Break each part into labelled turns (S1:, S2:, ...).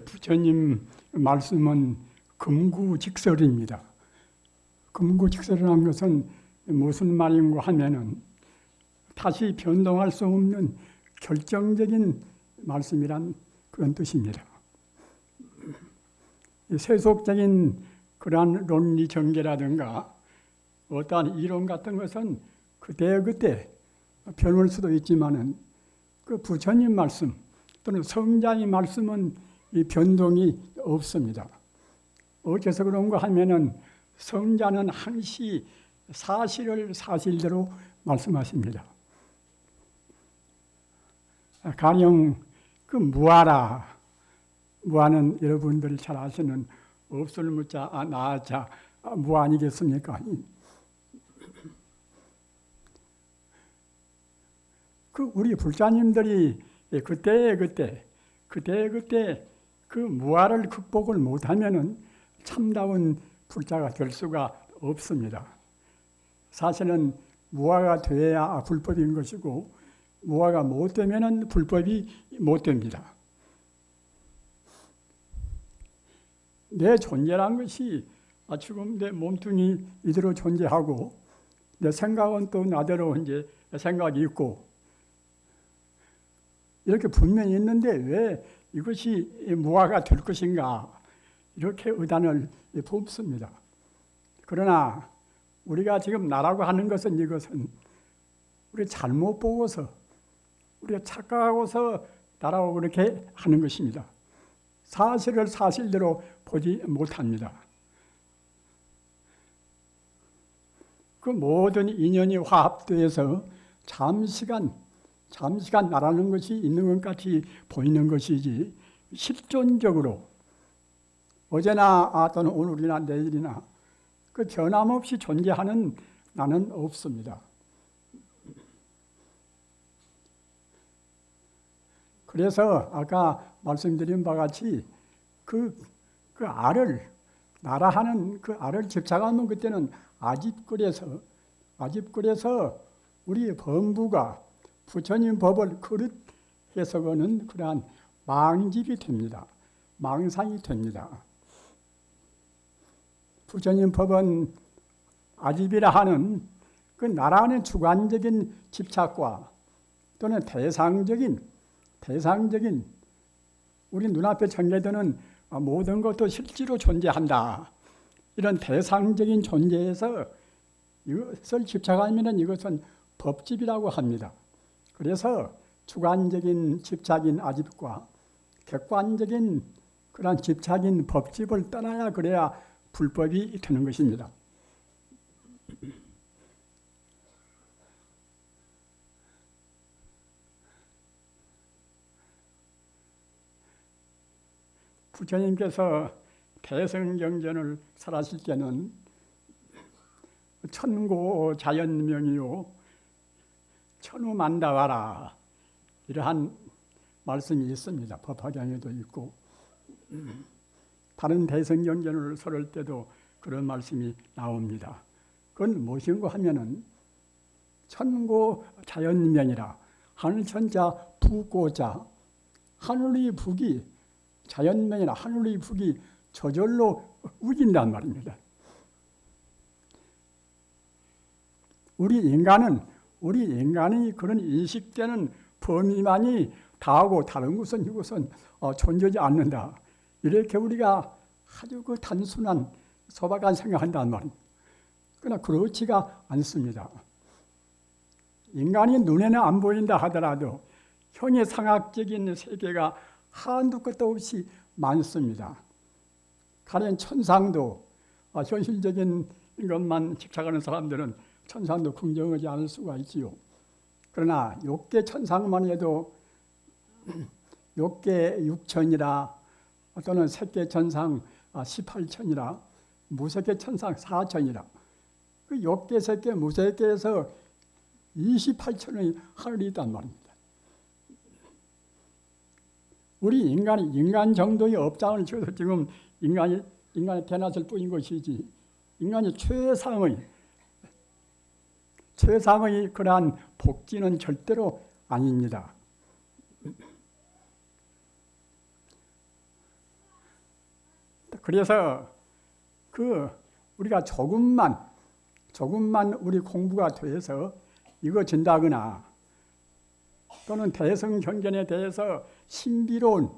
S1: 부처님 말씀은 금구직설입니다. 금구직설이라는 것은 무슨 말인가 하면은 다시 변동할 수 없는 결정적인 말씀이란 그런 뜻입니다. 세속적인 그러한 논리 전개라든가 어떠한 이론 같은 것은 그때그때 변할 수도 있지만은 그 부처님 말씀 또는 성자의 말씀은 이 변동이 없습니다. 어째서 그런가 하면은 성자는 항시 사실을 사실대로 말씀하십니다. 가령 그 무아라, 무아는 여러분들이 잘 아시는 없을 무자 나자 무아 아니겠습니까? 그 우리 불자님들이 그때 그 무아를 극복을 못하면은 참다운 불자가 될 수가 없습니다. 사실은 무아가 돼야 불법인 것이고 무아가 못 되면은 불법이 못 됩니다. 내 존재란 것이 지금 내 몸뚱이 이대로 존재하고 내 생각은 또 나대로 이제 생각이 있고 이렇게 분명히 있는데 왜 이것이 무아가 될 것인가 이렇게 의단을 품습니다. 그러나 우리가 지금 나라고 하는 것은 이것은 우리 잘못 보고서 우리가 착각하고서 나라고 그렇게 하는 것입니다. 사실을 사실대로 보지 못합니다. 그 모든 인연이 화합돼서 잠시간 나라는 것이 있는 것 같이 보이는 것이지 실존적으로 어제나 또는 오늘이나 내일이나 그 변함없이 존재하는 나는 없습니다. 그래서 아까 말씀드린 바와 같이 그 알을 나라하는 그 알을 집착하면 그때는 아집거려서 우리 범부가 부처님 법을 그릇 해석하는 그러한 망집이 됩니다. 망상이 됩니다. 부처님 법은 아집이라 하는 그 나라하는 주관적인 집착과 또는 대상적인 우리 눈앞에 전개되는 모든 것도 실제로 존재한다. 이런 대상적인 존재에서 이것을 집착하면 이것은 법집이라고 합니다. 그래서 주관적인 집착인 아집과 객관적인 그런 집착인 법집을 떠나야 그래야 불법이 되는 것입니다. 부처님께서 대성경전을 설하실 때는 천고 자연명이요 천우만다와라 이러한 말씀이 있습니다. 법화경에도 있고 다른 대성경전을 설할 때도 그런 말씀이 나옵니다. 그건 무엇인가 하면은 천고 자연명이라 하늘천자 부고자 하늘의 북이 자연명이나 하늘의 북이 저절로 우긴단 말입니다. 우리 인간이 그런 인식되는 범위만이 다하고 다른 것은 이것은 존재하지 않는다. 이렇게 우리가 아주 그 단순한 소박한 생각한단 말입니다. 그러나 그렇지가 않습니다. 인간이 눈에는 안 보인다 하더라도 형이상학적인 세계가 한두 끝도 없이 많습니다. 가령 천상도 현실적인 것만 집착하는 사람들은 천상도 긍정하지 않을 수가 있지요. 그러나 욕계 천상만 해도 욕계 6천이라 또는 색계 천상 18천이라 무색계 천상 4천이라 그 욕계, 색계, 무색계에서 28천의 하늘이 있단 말입니다. 우리 인간 정도의 업장을 지어서 지금 인간이 태어났을 뿐인 것이지 인간이 최상의 그러한 복지는 절대로 아닙니다. 그래서 우리가 조금만 우리 공부가 돼서 이거진다거나 또는 대성경전에 대해서 신비로운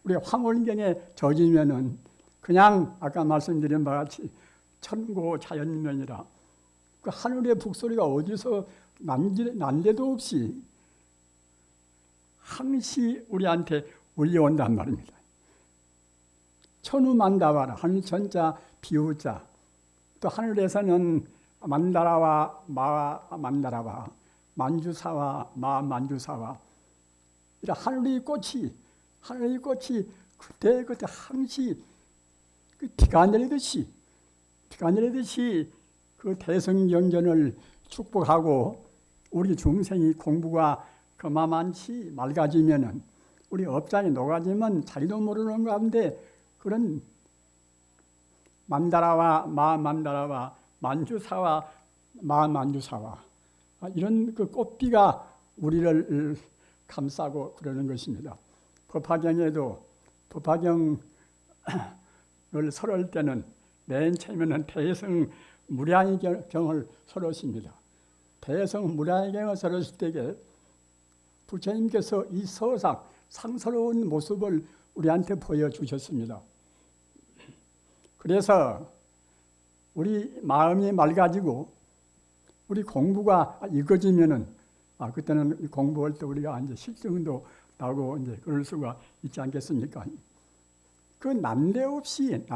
S1: 우리 황홀경에 젖으면은 그냥 아까 말씀드린 바와 같이 천고 자연면이라 그 하늘의 북소리가 어디서 난데도 없이 항시 우리한테 울려온단 말입니다. 천우만다와라 하늘 천자 비우자 또 하늘에서는 만다라와 마와 만다라와 만주사와 마 만주사와 이런 하늘의 꽃이 그때 항시 비가 내리듯이 그 대성경전을 축복하고 우리 중생이 공부가 그만치 맑아지면은 우리 업장이 녹아지면 자기도 모르는 가운데 그런 만다라와 마 만다라와 만주사와 마 만주사와 이런 그 꽃비가 우리를 감싸고 그러는 것입니다. 법화경에도 법화경을 설할 때는 맨 처음에는 대성 무량의경을 설하십니다. 대성 무량의경을 설하실 때에 부처님께서 이 서상 상스러운 모습을 우리한테 보여주셨습니다. 그래서 우리 마음이 맑아지고 우리 공부가 익어지면은 그때는 공부할 때 우리가 이제 실증도 나고 이제 그럴 수가 있지 않겠습니까? 그 난데없이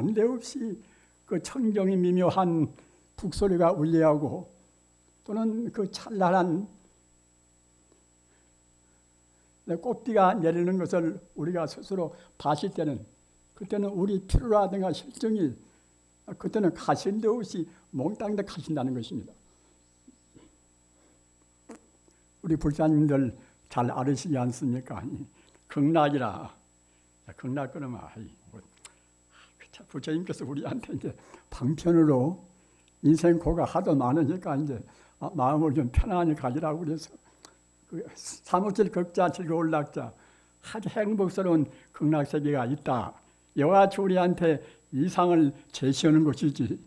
S1: 그 청정이 미묘한 북소리가 울려하고 또는 그 찬란한 꽃비가 내리는 것을 우리가 스스로 봤을 때는 그때는 우리 피로라든가 실증이 그때는 가실 데 없이 몽땅 다 가신다는 것입니다. 우리 불자님들 잘 알으시지 않습니까? 극락이라. 극락 그러면 부처님께서 우리한테 이제 방편으로 인생 고가 하도 많으니까 이제 마음을 좀 편안히 가지라고 그래서 사무칠 극자 즐거울 낙자 아주 행복스러운 극락세계가 있다. 이와 같이 우리한테 이상을 제시하는 것이지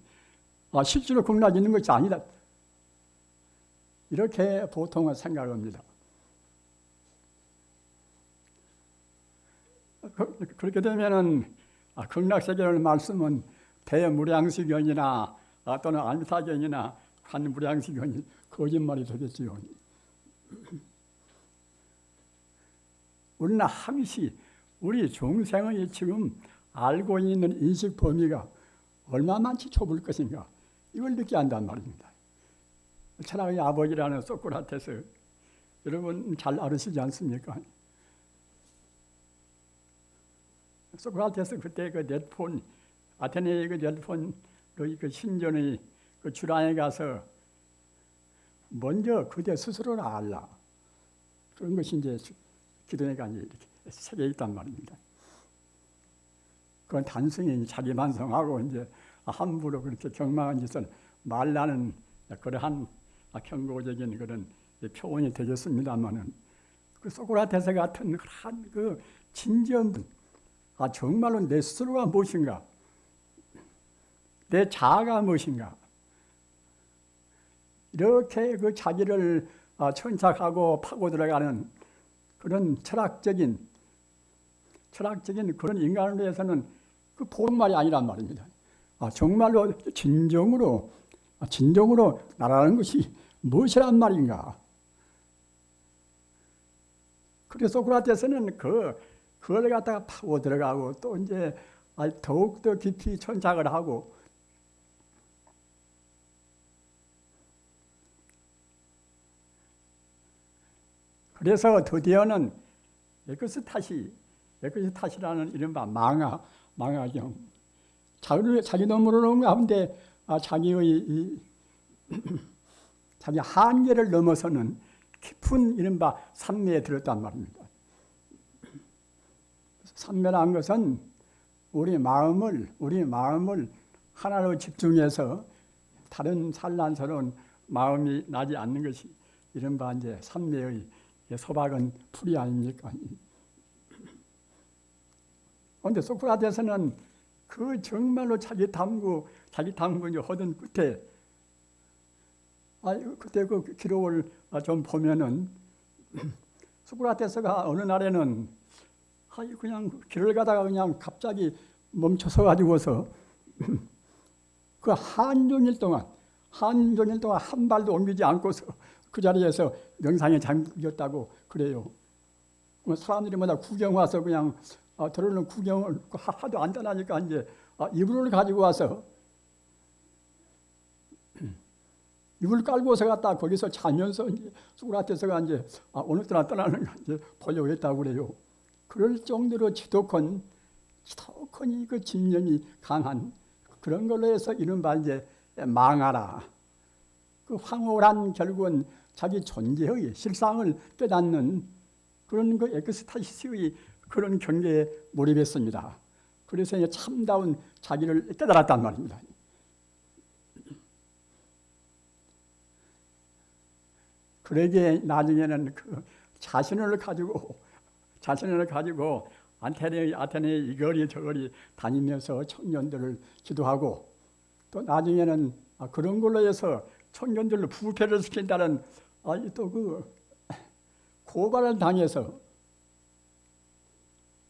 S1: 실제로 극락이 있는 것이 아니다. 이렇게 보통은 생각합니다. 그렇게 되면은 극락세계를 말씀은 대무량시견이나 또는 안타견이나 환무량시견이 거짓말이 되겠지요. 우리는 항시 우리 중생의 지금 알고 있는 인식 범위가 얼마만치 좁을 것인가 이걸 느껴야 한단 말입니다. 철학의 아버지라는 소크라테스 여러분 잘 알으시지 않습니까? 소크라테스 그때 그 넷폰 아테네의 그 넷폰 그 신전의 그 주랑에 가서 먼저 그대 스스로를 알라 그런 것이 이제 기도회가 이렇게 새겨 있단 말입니다. 그건 단순히 자기 반성하고 이제 함부로 그렇게 경망한 짓을 말라는 그러한 경고적인 그런 표현이 되겠습니다만은 그 소크라테스 같은 그러한 그 진지한 분, 정말로 내 스스로가 무엇인가, 내 자아가 무엇인가, 이렇게 그 자기를 천착하고 파고 들어가는 그런 철학적인 그런 인간을 위해서는 그 보통말이 아니란 말입니다. 정말로 진정으로 나라는 것이 무엇이란 말인가. 그래서 소크라테스는 그걸 갖다가 파고 들어가고 또 이제 더욱더 깊이 천착을 하고 그래서 드디어는 에크스타시라는 이른바 망하경 자기도 모르는 가운데 자기 한계를 넘어서는 깊은 이른바 삼매에 들었단 말입니다. 삼매라는 것은 우리 마음을 하나로 집중해서 다른 산란스러운 마음이 나지 않는 것이 이른바 이제 삼매의 소박은 풀이 아닙니까? 그런데 소크라테스는 그 정말로 자기 탐구 하던 끝에 그때 그 기록을 좀 보면은 소크라테스가 어느 날에는 그냥 길을 가다가 그냥 갑자기 멈춰서 가지고서 그 한종일 동안 한 발도 옮기지 않고서 그 자리에서 명상에 잠겼다고 그래요. 사람들이 뭐다 구경 와서 그냥 들어오는 구경을 하도 안 떠나니까 이제 이불을 가지고 와서 이불 깔고서 갔다 거기서 자면서 이제 소크라테스가 이제 오늘따라 떠나는 거 이제 보려고 했다고 그래요. 그럴 정도로 지독한 그 집념이 강한 그런 걸로 해서 이른바 이제 망하라. 그 황홀한 결국은 자기 존재의 실상을 깨닫는 그런 그 엑스타시스의 그런 경계에 몰입했습니다. 그래서 이제 참다운 자기를 깨달았단 말입니다. 그러기에 나중에는 그 자신을 가지고 아테네 이거리 저거리 다니면서 청년들을 기도하고 또 나중에는 그런 걸로 해서 청년들을 부패를 시킨다는 또 그 고발을 당해서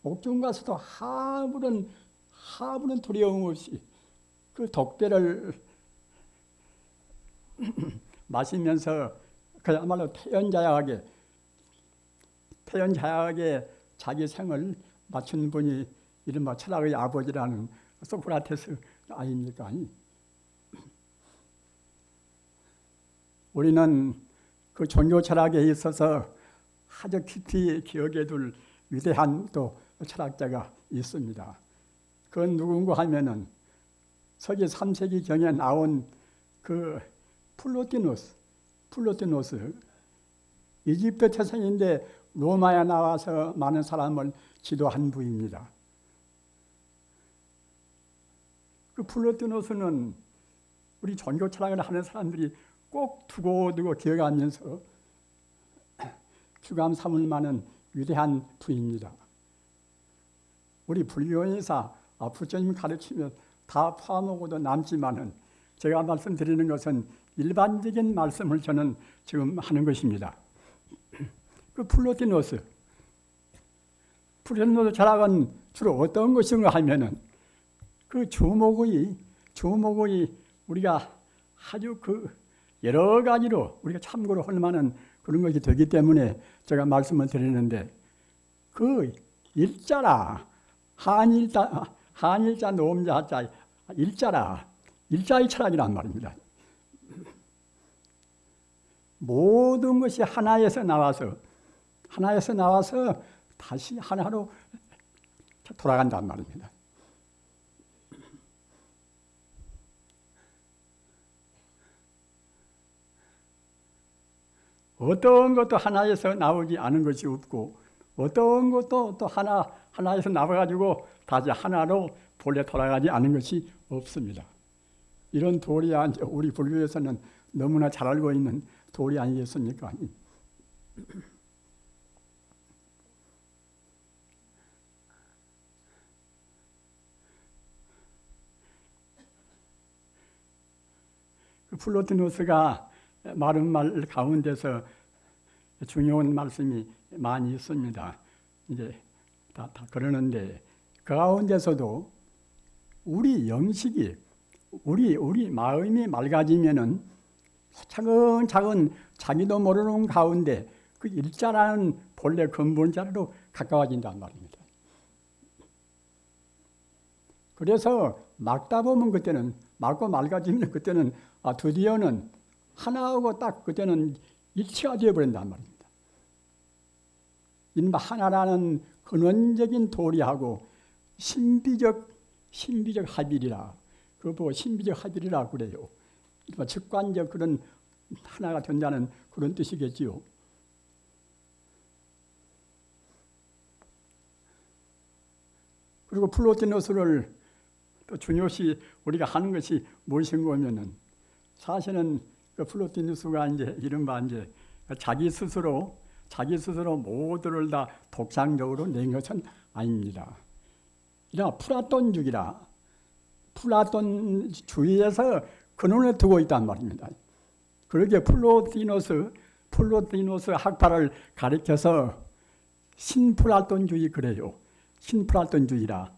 S1: 옥중 가서도 아무런 두려움 없이 그 독배를 마시면서 그야말로 태연자약하게 자기 생을 맞춘 분이 이른바 철학의 아버지라는 소크라테스 아닙니까? 우리는 그 종교 철학에 있어서 아주 깊이 기억해 둘 위대한 또 철학자가 있습니다. 그건 누군가 하면은 서기 3세기 경에 나온 그 플로티누스 이집트 태생인데 로마에 나와서 많은 사람을 지도한 분입니다. 그 플로티누스는 우리 종교 철학을 하는 사람들이 꼭 두고 기억하면서 주감 삼을 만한 위대한 분입니다. 우리 불교인사 부처님 가르치면 다 포함하고도 남지만은 제가 말씀드리는 것은 일반적인 말씀을 저는 지금 하는 것입니다. 그 플로티누스 철학은 주로 어떤 것인가 하면은 그 주목의 우리가 아주 그 여러 가지로 우리가 참고로 할 만한 그런 것이 되기 때문에 제가 말씀을 드리는데 그 일자라 한일자 노음자자 일자의 철학이란 말입니다. 모든 것이 하나에서 나와서 다시 하나로 돌아간단 말입니다. 어떤 것도 하나에서 나오지 않은 것이 없고 어떤 것도 또 하나에서 나와가지고 다시 하나로 본래 돌아가지 않은 것이 없습니다. 이런 도리야 우리 불교에서는 너무나 잘 알고 있는 도리 아니겠습니까? 그 플로티누스가 말은 말 가운데서 중요한 말씀이 많이 있습니다. 이제 다 그러는데 그 가운데서도 우리 영식이 우리 마음이 맑아지면은 차근차근 자기도 모르는 가운데 그 일자라는 본래 근본자로 가까워진단 말입니다. 그래서 막다 보면 그때는 막고 맑아지면 그때는 드디어는 하나하고 딱 그때는 일치가 되어버린단 말입니다. 이른바 하나라는 근원적인 도리하고 신비적 합일이라 그거 보고 신비적 합일이라고 그래요. 직관적 그런 하나가 된다는 그런 뜻이겠지요. 그리고 플로티누스를 또 중요시 우리가 하는 것이 무엇인가 하면은 사실은 그 플로티누스가 이제 이른바 이제 자기 스스로 모두를 다 독창적으로 낸 것은 아닙니다. 이런 플라톤주의라 플라톤주의에서 근원을 두고 있단 말입니다. 그렇게 플로티노스 학파를 가리켜서 신플라톤주의 그래요. 신플라톤주의라.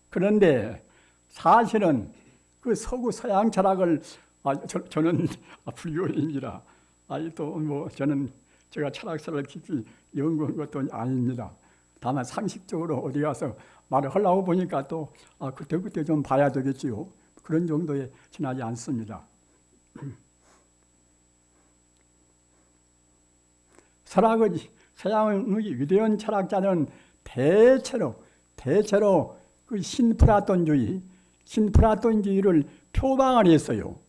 S1: 그런데 사실은 그 서구 서양 철학을 저는 불교인이라 또 뭐 저는 제가 철학사를 깊이 연구한 것도 아닙니다. 다만 상식적으로 어디 가서 말을 하려고 보니까 또 그때그때 좀 봐야 되겠지요. 그런 정도에 지나지 않습니다. 서양의 위대한 철학자는 대체로 그 신플라톤주의를 표방을 했어요.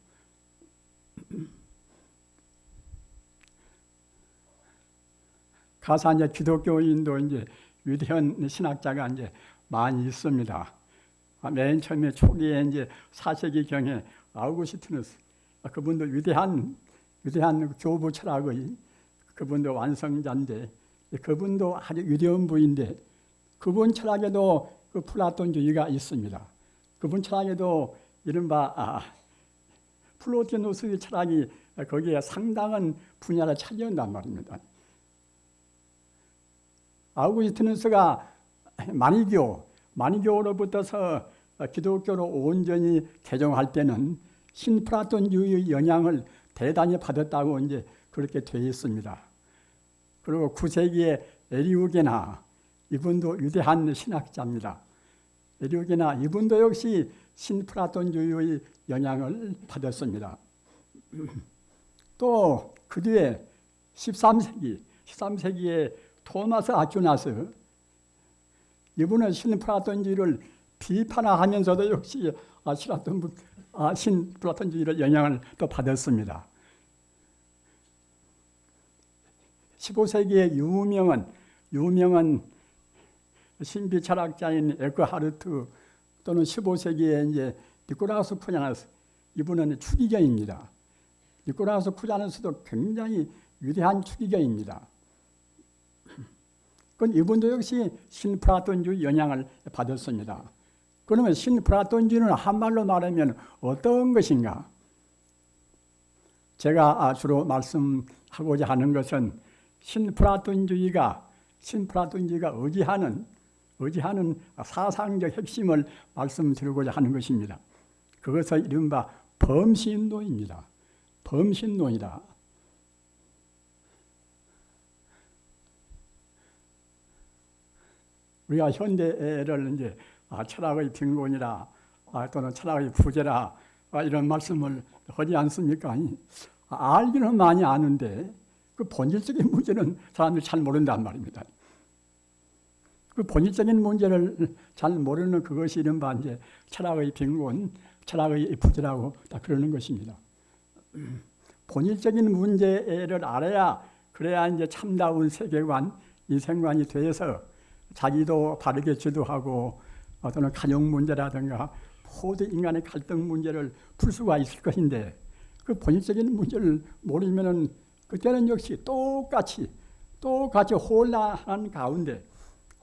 S1: 가서 이제 기독교인도 이제 위대한 신학자가 이제 많이 있습니다. 맨 처음에 초기에 이제 4세기경에 아우구스티누스 그분도 위대한 교부 철학의 그분도 완성자인데 그분도 아주 위대한 분인데 그분 철학에도 그 플라톤주의가 있습니다. 그분 철학에도 이른바 플로티누스의 철학이 거기에 상당한 분야를 차지한단 말입니다. 아우구스티누스가 마니교로부터서 기독교로 온전히 개종할 때는 신플라톤주의의 영향을 대단히 받았다고 이제 그렇게 되어 있습니다. 그리고 9세기에 에리우게나 이분도 위대한 신학자입니다. 에리우게나 이분도 역시 신플라톤주의의 영향을 받았습니다. 또 그 뒤에 13세기에 토마스 아퀴나스 이분은 신플라톤주의를 비판하면서도 역시 신플라톤주의를 영향을 또 받았습니다. 15세기의 유명한 신비 철학자인 에크하르트 또는 15세기에 이제 니콜라우스 쿠자누스 이분은 추기경입니다. 니콜라우스 쿠자누스도 굉장히 위대한 추기경입니다. 그건 이분도 역시 신플라톤주의 영향을 받았습니다. 그러면 신플라톤주의는 한말로 말하면 어떤 것인가? 제가 주로 말씀하고자 하는 것은 신플라톤주의가 의지하는 사상적 핵심을 말씀드리고자 하는 것입니다. 그것은 이른바 범신론입니다. 범신론이다. 우리가 현대를 이제 철학의 빈곤이라 또는 철학의 부재라 이런 말씀을 하지 않습니까? 알기는 많이 아는데 그 본질적인 문제는 사람들이 잘 모른단 말입니다. 그 본질적인 문제를 잘 모르는 그것이 이른바 이제 철학의 빈곤, 철학의 부재라고 다 그러는 것입니다. 본질적인 문제를 알아야 그래야 이제 참다운 세계관, 인생관이 되어서 자기도 바르게 지도하고 또는 가정 문제라든가 모든 인간의 갈등 문제를 풀 수가 있을 것인데 그 본질적인 문제를 모르면은 그때는 역시 똑같이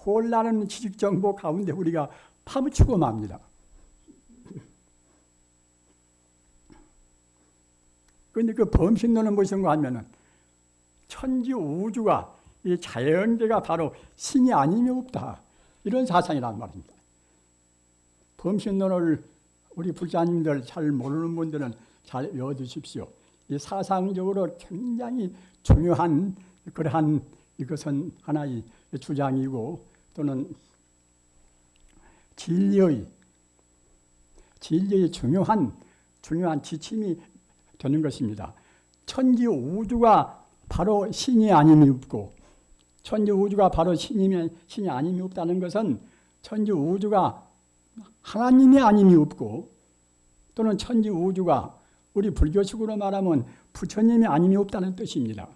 S1: 혼란한 지식 정보 가운데 우리가 파묻히고 맙니다. 그런데 그 범신론은 무엇인가 하면은 천지 우주가 이 자연계가 바로 신이 아니면 없다. 이런 사상이란 말입니다. 범신론을 우리 불자님들 잘 모르는 분들은 잘 외워두십시오. 이 사상적으로 굉장히 중요한 그러한 이것은 하나의 주장이고 또는 진리의 중요한 지침이 되는 것입니다. 천지 우주가 바로 신이 아님이 없고 천지 우주가 바로 신이 아님이 없다는 것은 천지 우주가 하나님이 아님이 없고 또는 천지 우주가 우리 불교식으로 말하면 부처님이 아님이 없다는 뜻입니다.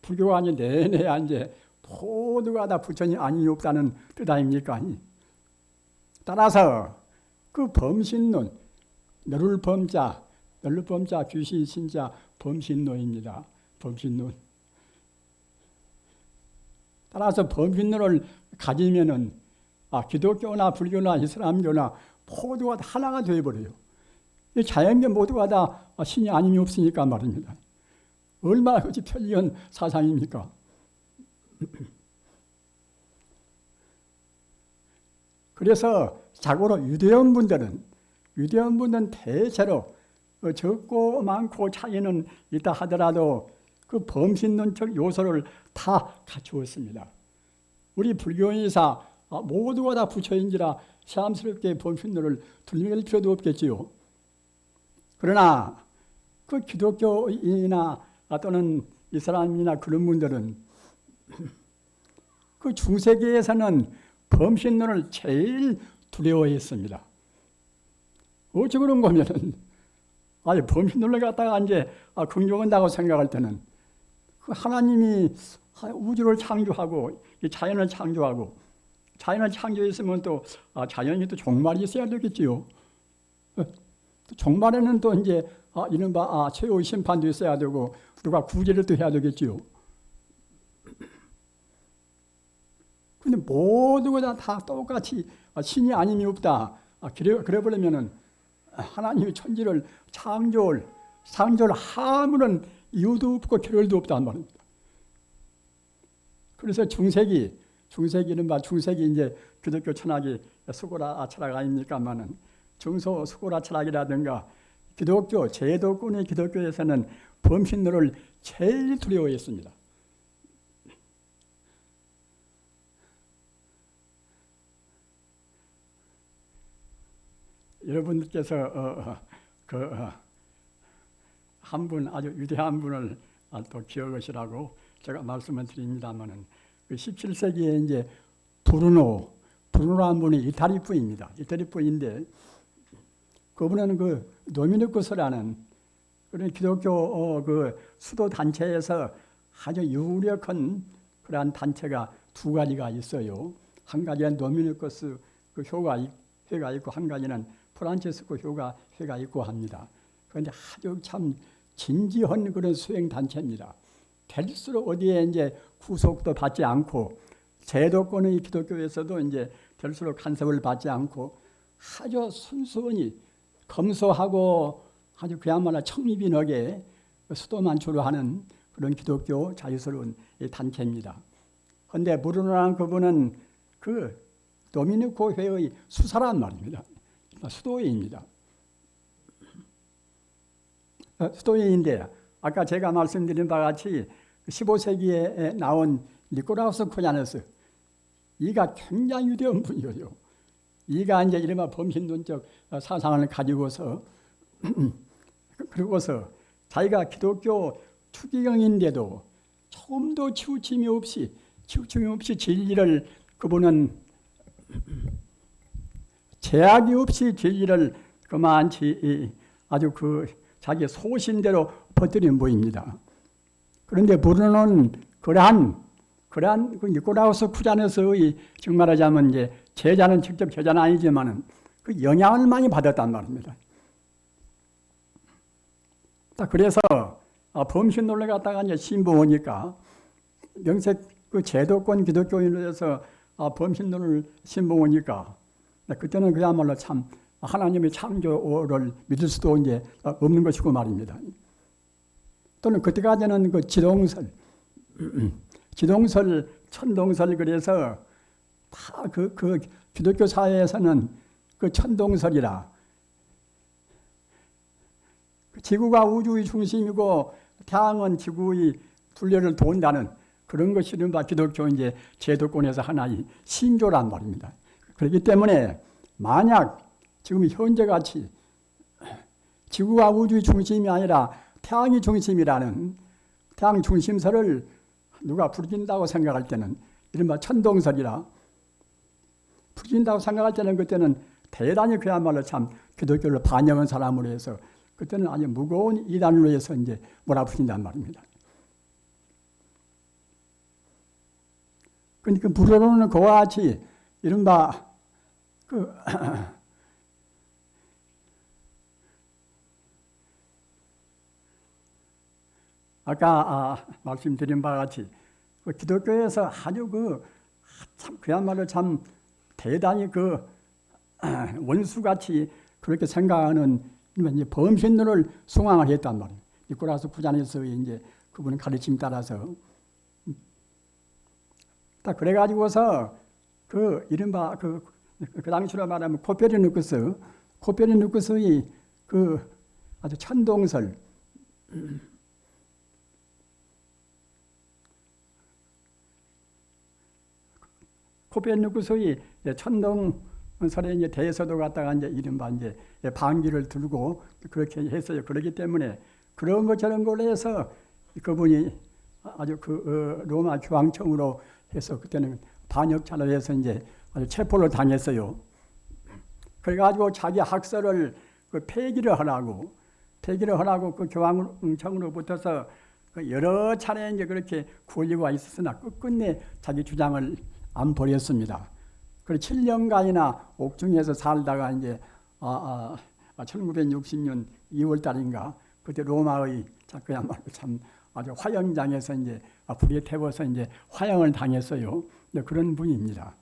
S1: 불교가 아니 내내 이제 모두가 다 부처님 아님이 없다는 뜻 아닙니까? 따라서 그 범신론, 너를 범자 귀신 신자 범신론입니다. 범신론. 따라서 범신론을 가지면은 기독교나 불교나 이슬람교나 모두가 다 하나가 되어버려요. 이 자연계 모두가 다 신이 아님이 없으니까 말입니다. 얼마나 그것이 편리한 사상입니까? 그래서 자고로 유대인 분들은 대체로 적고 많고 차이는 있다 하더라도 그 범신론적 요소를 다 갖추었습니다. 우리 불교인사 모두가 다 부처인지라 새삼스럽게 범신론을 들밀 필요도 없겠지요. 그러나 그 기독교인이나 또는 이슬람이나 그런 분들은 그 중세기에서는 범신론을 제일 두려워했습니다. 어찌 그런 거면은 범신론을 갖다가 이제 긍정한다고 생각할 때는 그 하나님이 우주를 창조하고 자연을 창조하고 자연을 창조했으면 또 자연이 또 종말이 있어야 되겠지요. 또 종말에는 또 이제 이른바 최후의 심판도 있어야 되고 누가 구제를 또 해야 되겠지요. 근데 모두가 다 똑같이 신이 아님이 없다. 그래 버리면은 하나님이 천지를 창조를 아무런 이유도 없고 결혈도 없단 말입니다. 그래서 중세기 이제 기독교 철학이 수고라 철학 아닙니까만은 중소 수고라 철학이라든가 기독교 제도권의 기독교에서는 범신론을 제일 두려워했습니다. 여러분들께서 한 분 아주 위대한 분을 또 기억하시라고 제가 말씀을 드립니다만은 그 17세기에 이제 브루노라는 분이 이탈리프인데 그분은 그 도미니쿠스라는 그런 기독교 그 수도 단체에서 아주 유력한 그러한 단체가 두 가지가 있어요. 한 가지는 도미니쿠스 그 회가 있고 한 가지는 프란체스코 회가 있고 합니다. 그런데 아주 참 진지한 그런 수행 단체입니다. 될수록 어디에 이제 구속도 받지 않고 제도권의 기독교에서도 이제 될수록 간섭을 받지 않고 아주 순수하니 검소하고 아주 그야말로 청리빈하게 수도만 주로 하는 그런 기독교 자유스러운 단체입니다. 그런데 브루노라는 그분은 그 도미니코 회의 수사란 말입니다. 수도회입니다. 수도회인데 아까 제가 말씀드린 바와 같이 15세기에 나온 니코라우스 쿠자누스 이가 굉장히 위대한 분이에요. 이가 이제 이른바 범신론적 사상을 가지고서 그러고서 자기가 기독교 추기경인데도 조금도 치우침이 없이 진리를 그분은 제약이 없이 진리를 그만치 아주 그 자기 소신대로 퍼뜨린 분입니다. 그런데 브루노는 그러한 그 니코라우스 쿠자누스의 즉 말하자면 이제 제자는 직접 제자는 아니지만은 그 영향을 많이 받았단 말입니다. 그래서 범신론을 갖다가 이제 신봉하니까 명색 그 제도권 기독교인으로서 범신론을 신봉하니까 그때는 그야말로 참 하나님의 창조를 믿을 수도 이제 없는 것이고 말입니다. 또는 그때까지는 그 지동설, 천동설 그래서 다 그 기독교 사회에서는 그 천동설이라 지구가 우주의 중심이고 태양은 지구의 둘레를 돈다는 그런 것이 이른바 기독교 이제 제도권에서 하나의 신조란 말입니다. 그렇기 때문에 만약 지금 현재같이 지구가 우주의 중심이 아니라 태양이 중심이라는 태양 중심설을 누가 부르진다고 생각할 때는 이른바 천동설이라 부르진다고 생각할 때는 그때는 대단히 그야말로 참 기독교를 반영한 사람으로 해서 그때는 아주 무거운 이단으로 해서 이제 몰아붙인단 말입니다. 그러니까 브루노는 그와 같이 이른바 아까 말씀드린 바와 같이 기독교에서 아주 참 그야말로 참 대단히 그 원수같이 그렇게 생각하는 이제 범신론을 숭앙을 했단 말이에요. 니코라스 구잔에서 이제 그분의 가르침 따라서 딱 그래가지고서 그 이른바 그 당시로 말하면 코페르니쿠스의 그 아주 천동설 코페르니쿠스의 천동설에 이제 대해서도 갖다가 이제 이른바 이제 반기를 들고 그렇게 했어요. 그렇기 때문에 그런 것 저런 걸로 해서 그분이 아주 그 로마 교황청으로 해서 그때는 반역자로 해서 이제 아주 체포를 당했어요. 그래가지고 자기 학설을 그 폐기를 하라고 그 교황청으로부터서 여러 차례 이제 그렇게 권리가 있었으나 끝끝내 자기 주장을 안 버렸습니다. 그리고 7년간이나 옥중에서 살다가 이제 1960년 2월 달인가 그때 로마의 그야말로 참 아주 화형장에서 이제 불에 태워서 이제 화형을 당했어요. 그런 분입니다.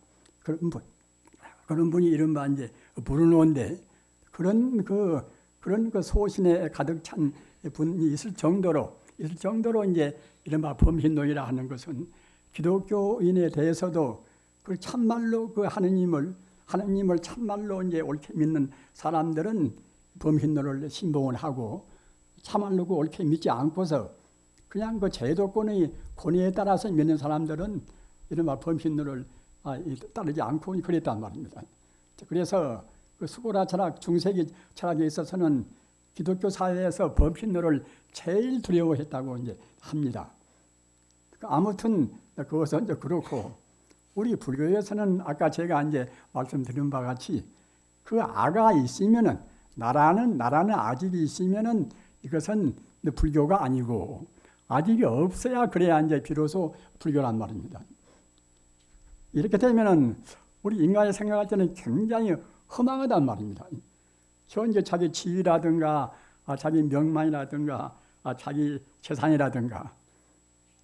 S1: 그런 분이 이른바 이제 브루노인데 그런 그 소신에 가득 찬 분이 있을 정도로 이제 이른바 범신론이라 하는 것은 기독교인에 대해서도 그 참말로 그 하느님을 참말로 이제 옳게 믿는 사람들은 범신론을 신봉을 하고 참말로 그 옳게 믿지 않고서 그냥 그 제도권의 권위에 따라서 믿는 사람들은 이른바 범신론을 따르지 않고 그랬단 말입니다. 그래서 그 수고라 철학, 중세기 철학에 있어서는 기독교 사회에서 범신론을 제일 두려워했다고 이제 합니다. 아무튼 그것은 이제 그렇고 우리 불교에서는 아까 제가 이제 말씀드린 바와 같이 그 아가 있으면은 나라는 아집이 있으면은 이것은 불교가 아니고 아집이 없어야 그래야 이제 비로소 불교란 말입니다. 이렇게 되면은 우리 인간이 생각할 때는 굉장히 허망하단 말입니다. 현재 자기 지위라든가 자기 명망이라든가 자기 재산이라든가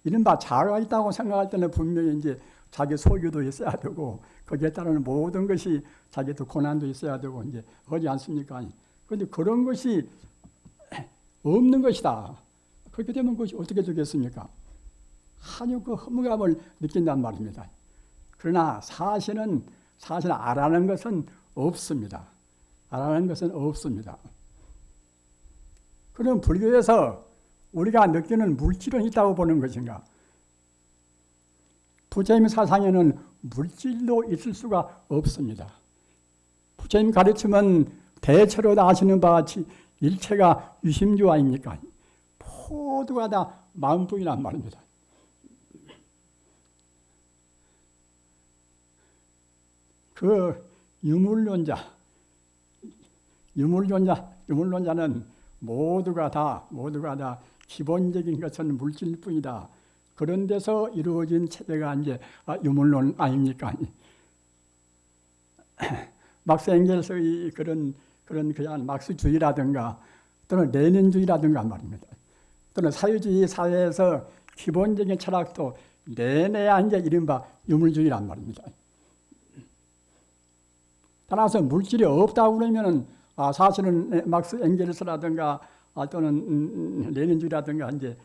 S1: 이른바 자아가 있다고 생각할 때는 분명히 이제 자기 소유도 있어야 되고 거기에 따르는 모든 것이 자기도 고난도 있어야 되고 이제 하지 않습니까? 그런데 그런 것이 없는 것이다. 그렇게 되면 그것이 어떻게 되겠습니까? 한유 그 허무감을 느낀단 말입니다. 그러나 사실은 알아는 것은 없습니다. 알아는 것은 없습니다. 그럼 불교에서 우리가 느끼는 물질은 있다고 보는 것인가? 부처님 사상에는 물질도 있을 수가 없습니다. 부처님 가르침은 대체로 다 아시는 바와 같이 일체가 유심주 아닙니까? 모두가 다 마음뿐이란 말입니다. 그 유물론자는 모두가 다 기본적인 것은 물질뿐이다. 그런 데서 이루어진 체제가 이제 유물론 아닙니까? 막스 엥겔스의 그런 그냥 막스주의라든가 또는 레닌주의라든가 말입니다. 또는 사회주의 사회에서 기본적인 철학도 내내야 이제 이른바 유물주의란 말입니다. 따라서 물질이 없다고 그러면은 사실은 막스 엥겔스라든가 또는 레닌주의라든가 이제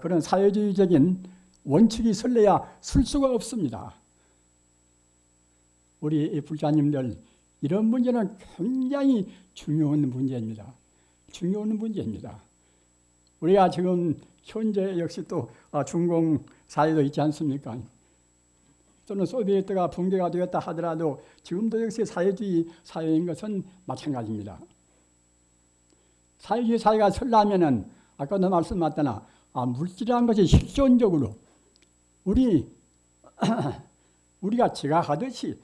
S1: 그런 사회주의적인 원칙이 설레야 쓸 수가 없습니다. 우리 불자님들 이런 문제는 굉장히 중요한 문제입니다. 우리가 지금 현재 역시 또 중공 사회도 있지 않습니까? 또는 소비에트가 붕괴가 되었다 하더라도 지금도 역시 사회주의 사회인 것은 마찬가지입니다. 사회주의 사회가 설라면은 아까도 말씀하셨잖아. 물질이라는 것이 실존적으로 우리가 지각하듯이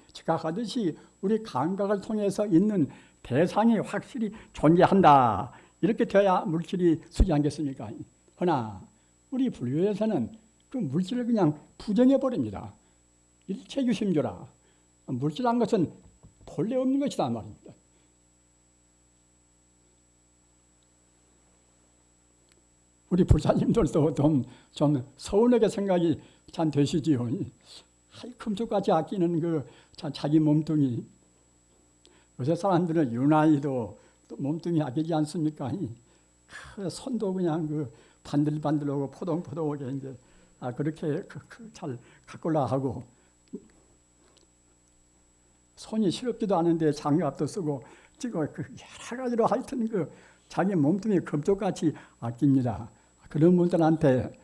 S1: 우리 감각을 통해서 있는 대상이 확실히 존재한다. 이렇게 돼야 물질이 쓰지 않겠습니까? 그러나 우리 불교에서는 그 물질을 그냥 부정해 버립니다. 일체유심조라. 물질한 것은 본래 없는 것이다 말입니다. 우리 불사님들도 좀 서운하게 생각이 참 되시지요. 금쪽같이 아끼는 그 자기 몸뚱이. 요새 사람들은 유난히도 또 몸뚱이 아끼지 않습니까? 그 손도 그냥 그 반들반들하고 포동포동하게 이제 그렇게 잘 가꾸려 하고, 손이 시렵지도 않은데 장갑도 쓰고 지금 그 여러 가지로 하여튼 그 자기 몸뚱이 금쪽같이 아낍니다. 그런 분들한테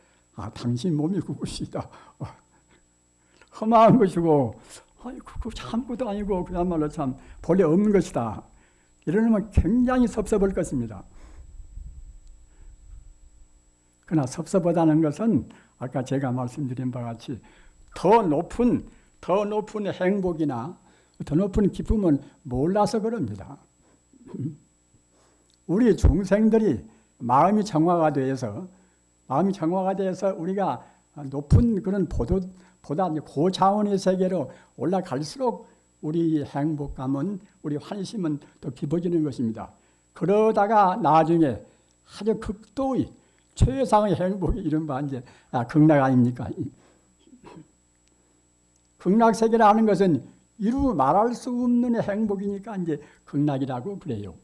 S1: 당신 몸이 그것이다, 험한 것이고 그 아무것도 아니고 그야말로 참 본래 없는 것이다, 이러면 굉장히 섭섭할 것입니다. 그러나 섭섭하다는 것은 아까 제가 말씀드린 바와 같이 더 높은 행복이나 더 높은 기쁨을 몰라서 그럽니다. 우리 중생들이 마음이 정화가 돼서 우리가 높은 그런 보다 고차원의 세계로 올라갈수록 우리 행복감은, 우리 환심은 더 깊어지는 것입니다. 그러다가 나중에 아주 극도의 최상의 행복이 이른바 이제 극락 아닙니까? 극락 세계라는 것은 이루 말할 수 없는 행복이니까 이제 극락이라고 그래요.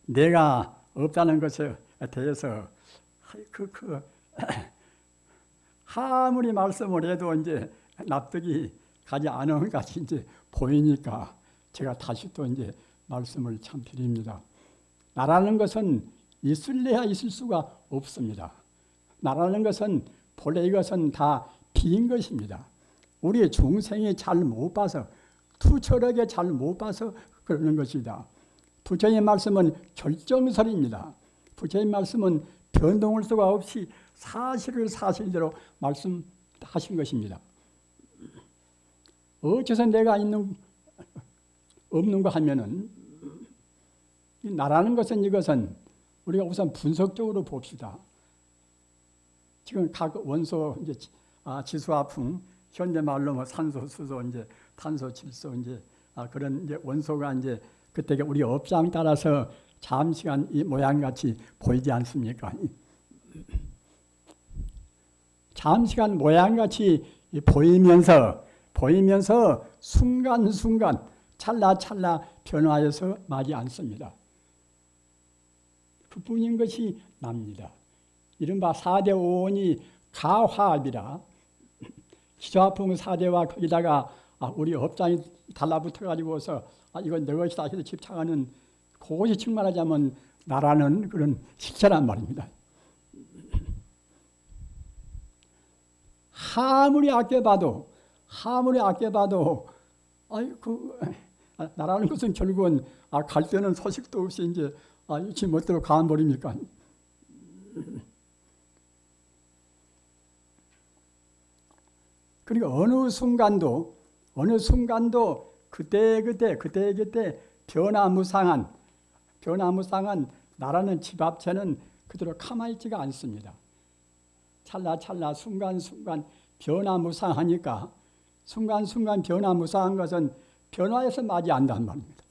S1: 내가 없다는 것에 대해서 아무리 말씀을 해도 이제 납득이 가지 않은 것이 이제 보이니까 제가 다시 또 이제 말씀을 참 드립니다. 나라는 것은 있을래야 있을 수가 없습니다. 나라는 것은 본래 이것은 다 비인 것입니다. 우리 중생이 잘 못 봐서, 투철하게 잘 못 봐서 그러는 것이다. 부처님 말씀은 결정설입니다. 부처님 말씀은 변동할 수가 없이 사실을 사실대로 말씀하신 것입니다. 어째서 내가 없는가 하면은, 나라는 것은 이것은 우리가 우선 분석적으로 봅시다. 지금 각 원소 이제 지수화풍, 현대말로 뭐 산소, 수소, 이제 탄소, 질소, 이제 그런 이제 원소가 이제 그때 우리 업장에 따라서 잠시간 이 모양같이 보이지 않습니까? 잠시간 모양같이 보이면서 순간순간 찰나찰나 변화해서 마지 않습니다. 그뿐인 것이 납니다. 이른바 4대 오온이 가화합이라, 지수화풍 4대와 거기다가 우리 업장이 달라붙어가지고서 이건 내 것이다 해서 집착하는 그것이 측말하자면 나라는 그런 실체란 말입니다. 아무리 아껴봐도 나라는 것은 결국은 갈 때는 소식도 없이 이제 지 멋대로 가버립니까? 그러니까 어느 순간도 그때 변화무상한 나라는 집합체는 그대로 가만히 있지가 않습니다. 찰나찰나 순간순간 변화무상하니까, 순간순간 변화무상한 것은 변화해서 맞이 안단 말입니다.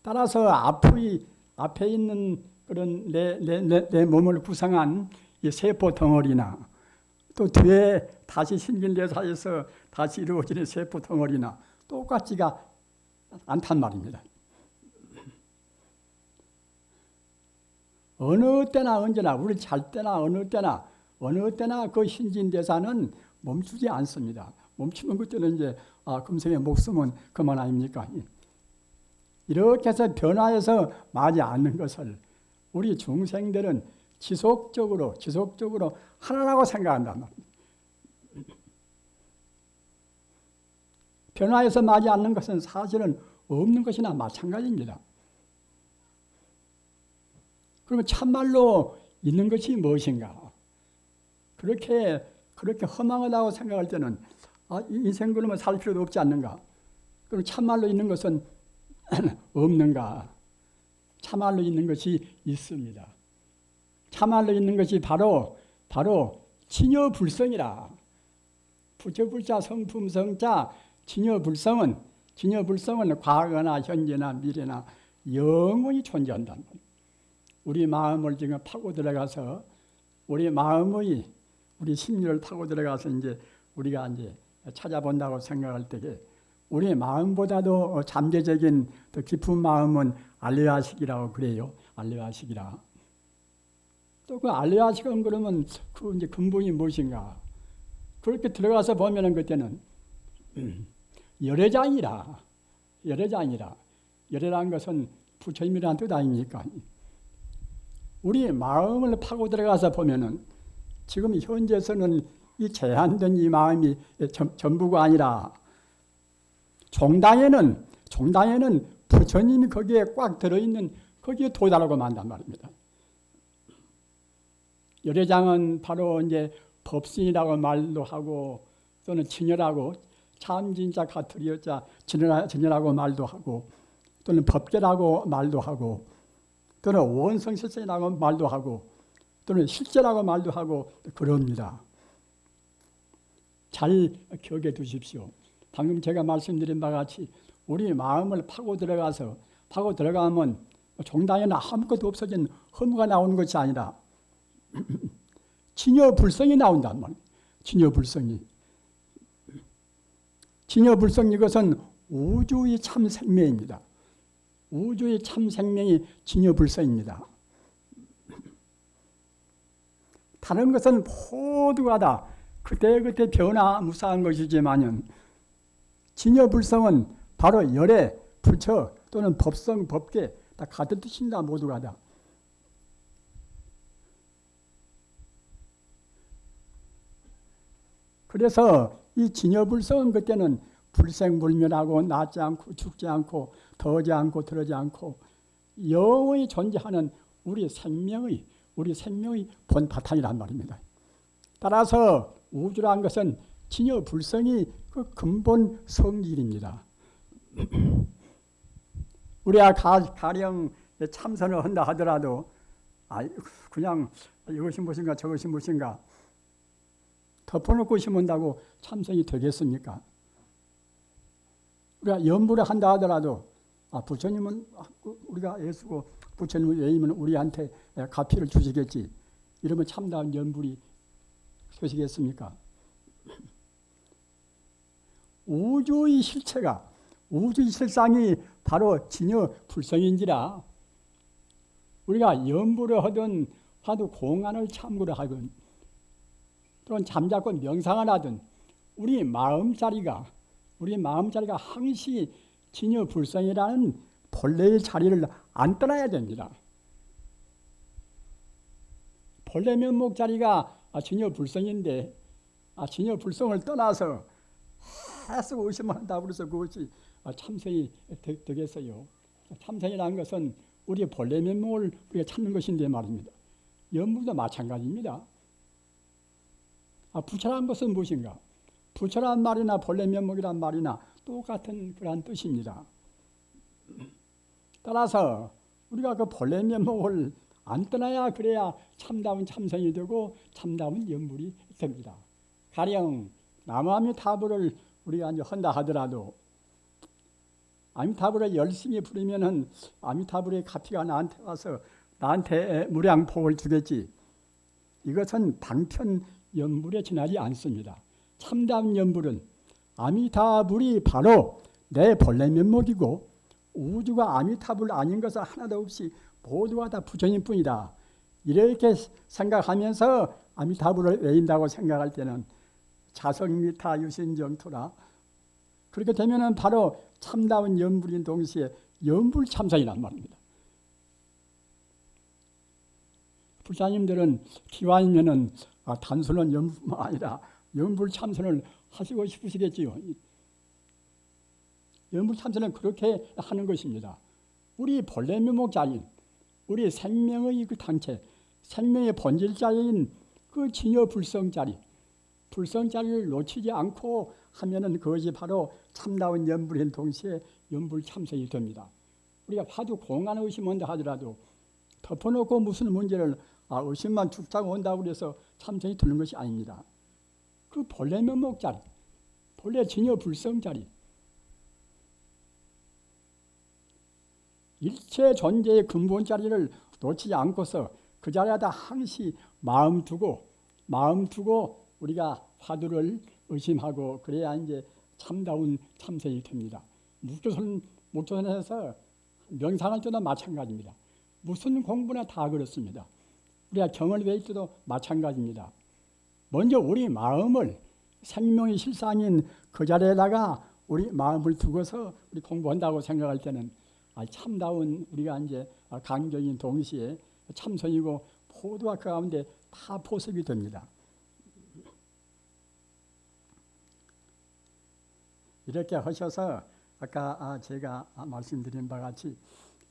S1: 따라서 앞에 있는 그런 내 몸을 구성한 이 세포 덩어리나, 또 뒤에 다시 신진대사에서 다시 이루어지는 세포 덩어리나 똑같지가 않단 말입니다. 어느 때나 언제나, 우리 잘 때나 어느 때나 그 신진대사는 멈추지 않습니다. 멈추면 그때는 이제 금생의 목숨은 그만 아닙니까? 이렇게 해서 변화해서 마지 않는 것을 우리 중생들은 지속적으로 하나라고 생각한단 말입니다. 변화해서 마지 않는 것은 사실은 없는 것이나 마찬가지입니다. 그러면 참말로 있는 것이 무엇인가? 그렇게 허망하다고 생각할 때는 인생 그러면 살 필요도 없지 않는가? 그럼 참말로 있는 것은 없는가? 참말로 있는 것이 있습니다. 참말로 있는 것이 바로 진여불성이라. 부처불자 성품성자 진여불성은 진여불성은 과거나 현재나 미래나 영원히 존재한다는 거예요. 우리 마음을 지금 파고 들어가서 우리 마음의 우리 심리를 파고 들어가서 이제 우리가 이제 찾아본다고 생각할 때에 우리 마음보다도 잠재적인 더 깊은 마음은 알레아식이라고 그래요. 알레아식이라. 또 그 알레아식은 그러면 그 이제 근본이 무엇인가? 그렇게 들어가서 보면은 그때는 열애장이라. 열애라는 것은 부처님이라는 뜻 아닙니까? 우리 마음을 파고 들어가서 보면은 지금 현재에서는 이 제한된 이 마음이 전부가 아니라 종당에는 부처님이 거기에 꽉 들어있는 거기에 도달하고 만단 말입니다. 열애장은 바로 이제 법신이라고 말도 하고 또는 진열하고 참 진짜 가트리여자 진열하고 말도 하고 또는 법계라고 말도 하고 또는 원성실성이라고 말도 하고 또는 실제라고 말도 하고 그럽니다. 잘 기억해 두십시오. 방금 제가 말씀드린 바와 같이 우리 마음을 파고 들어가면 종당에는 아무것도 없어진 허무가 나오는 것이 아니라 진여불성이 나온단 말이에요. 진여불성 이것은 우주의 참 생명입니다. 우주의 참 생명이 진여불성입니다. 다른 것은 모두가 다 그때그때 변화무쌍한 것이지만은 진여불성은 바로 열애, 부처 또는 법성, 법계 다 같은 뜻입니다. 모두가 다. 그래서 이 진여불성은 그때는 불생불멸하고 낫지 않고 죽지 않고 더지 않고 들어지 않고 영원히 존재하는 우리 생명의 본 바탕이란 말입니다. 따라서 우주라는 것은 진여불성이 그 근본 성질입니다. 우리가 가령 참선을 한다 하더라도 그냥 이것이 무엇인가 저것이 무엇인가 덮어놓고 심은다고 참선이 되겠습니까? 우리가 연부를 한다 하더라도 부처님은 우리가 예수고 부처님은 외이면 우리한테 가피를 주시겠지. 이러면 참다운 연불이 되시겠습니까? 우주의 실체가 우주의 실상이 바로 진여불성인지라 우리가 연부를 하든 화두 공안을 참고를 하든 또는 잠자코 명상을 하든 우리 마음자리가 항시 진여불성이라는 본래의 자리를 안 떠나야 됩니다. 본래 면목 자리가 진여불성인데 진여불성을 떠나서 계속 의심을 한다고 해서 그것이 참선이 되겠어요. 참선이라는 것은 우리의 본래 면목을 우리가 찾는 것인데 말입니다. 연부도 마찬가지입니다. 부처라는 것은 무엇인가? 부처란 말이나 본래 면목이란 말이나 똑같은 그러한 뜻입니다. 따라서 우리가 그 본래 면목을 안 떠나야 그래야 참다운 참선이 되고 참다운 연불이 됩니다. 가령 남아미타불을 우리가 이제 한다 하더라도 아미타불을 열심히 부르면은 아미타불의 가피가 나한테 와서 나한테 무량복을 주겠지. 이것은 방편 연불에 지나지 않습니다. 참다운 연불은 아미타불이 바로 내 본래 면목이고 우주가 아미타불 아닌 것은 하나도 없이 모두가 다 부처님 뿐이다. 이렇게 생각하면서 아미타불을 외인다고 생각할 때는 자성미타 유신정토라 그렇게 되면은 바로 참다운 연불인 동시에 연불참선이란 말입니다. 불사님들은 기왕이면은 단순한 연불만 아니라 연불참선을 하시고 싶으시겠지요. 연불참선은 그렇게 하는 것입니다. 우리 본래 면목자리인 우리 생명의 그 단체, 생명의 본질자리인 그 진여불성자리, 불성자리를 놓치지 않고 하면은 그것이 바로 참다운 연불인 동시에 연불참선이 됩니다. 우리가 화두 공안 의심한다 하더라도 덮어놓고 무슨 문제를 의심만 죽자고 온다고 그래서 참선이 되는 것이 아닙니다. 그 본래 면목자리, 본래 진여불성자리, 일체 존재의 근본 자리를 놓치지 않고서 그 자리에다 항시 마음 두고 우리가 화두를 의심하고 그래야 이제 참다운 참선이 됩니다. 목조선에서 명상할 때도 마찬가지입니다. 무슨 공부나 다 그렇습니다. 우리가 경을 외울 때도 마찬가지입니다. 먼저 우리 마음을 생명의 실상인 그 자리에다가 우리 마음을 두고서 우리 공부한다고 생각할 때는 참다운 우리가 이제 강경인 동시에 참선이고 모두가 그 가운데 다 포섭이 됩니다. 이렇게 하셔서 아까 제가 말씀드린 바와 같이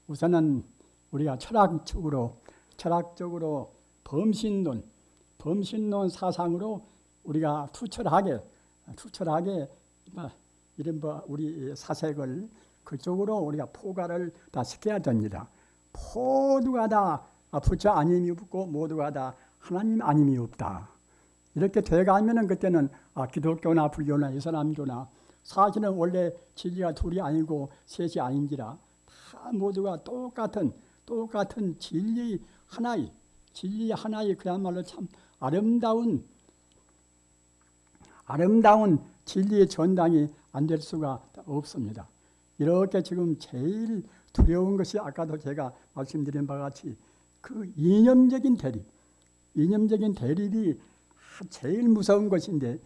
S1: 우선은 우리가 철학적으로 범신론 사상으로 우리가 투철하게 이런 우리 사색을 그쪽으로 우리가 포괄을 다 시켜야 됩니다. 모두가 다 부처 아님이 없고 모두가 다 하나님 아님이 없다. 이렇게 돼가면은 그때는 기독교나 불교나 이슬람교나 사실은 원래 진리가 둘이 아니고 셋이 아닌지라 다 모두가 똑같은 진리 하나의 그야말로 참 아름다운 진리의 전당이 안 될 수가 없습니다. 이렇게 지금 제일 두려운 것이 아까도 제가 말씀드린 바와 같이 그 이념적인 대립이 제일 무서운 것인데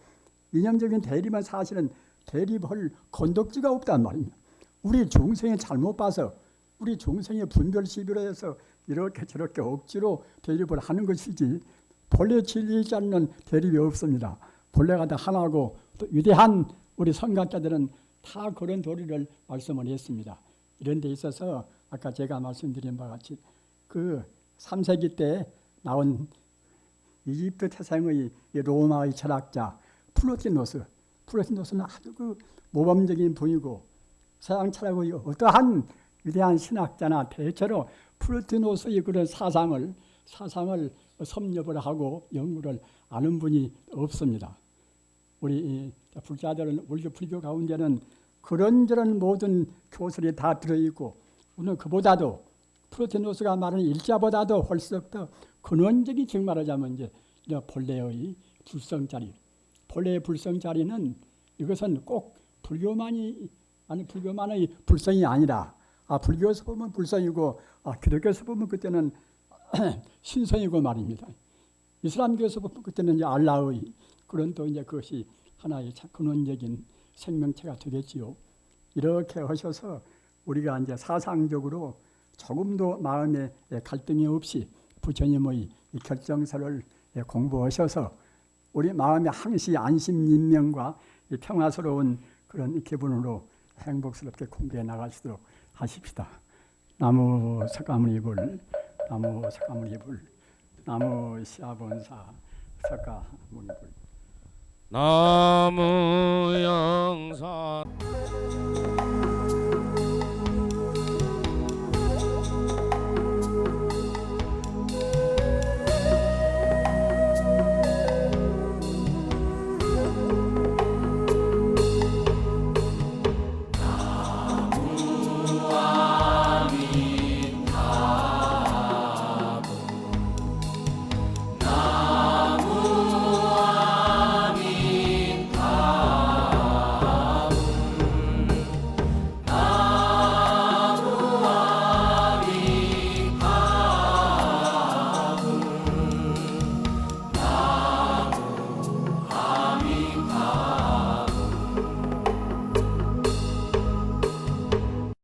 S1: 이념적인 대립은 사실은 대립할 건덕지가 없단 말입니다. 우리 중생이 잘못 봐서 우리 중생의 분별 시비로 해서 이렇게 저렇게 억지로 대립을 하는 것이지 본래 진리이지 않는 대립이 없습니다. 본래가 다 하나고 또 위대한 우리 선각자들은 다 그런 도리를 말씀을 했습니다. 이런 데 있어서 아까 제가 말씀드린 바와 같이 그 3세기 때 나온 이집트 태생의 로마의 철학자 플로티노스는 아주 그 모범적인 분이고 서양 철학의 어떠한 위대한 신학자나 대체로 플로티노스의 그런 사상을 섭렵을 하고 연구를 아는 분이 없습니다. 우리 불자들은 우리 불교 가운데는 그런저런 모든 교설이 다 들어있고 우리는 그보다도 플로티노스가 말하는 일자보다도 훨씬 더 근원적인 즉 말하자면 이제 본래의 불성자리는 이것은 꼭 불교만의 불성이 아니라 불교에서 보면 불성이고 기독교에서 보면 그때는 신성이고 말입니다. 이슬람교에서 보면 그때는 이제 알라의 그런 또 이제 그것이 하나의 근원적인 생명체가 되겠지요. 이렇게 하셔서 우리가 이제 사상적으로 조금도 마음에 갈등이 없이 부처님의 이 결정서를 공부하셔서 우리 마음의 항시 안심 인명과 평화스러운 그런 기분으로 행복스럽게 공부해 나가시도록 하십시다. 나무 석가모니불, 나무 석가모니불, 나무 시아본사 석가모니불.
S2: 나무 영산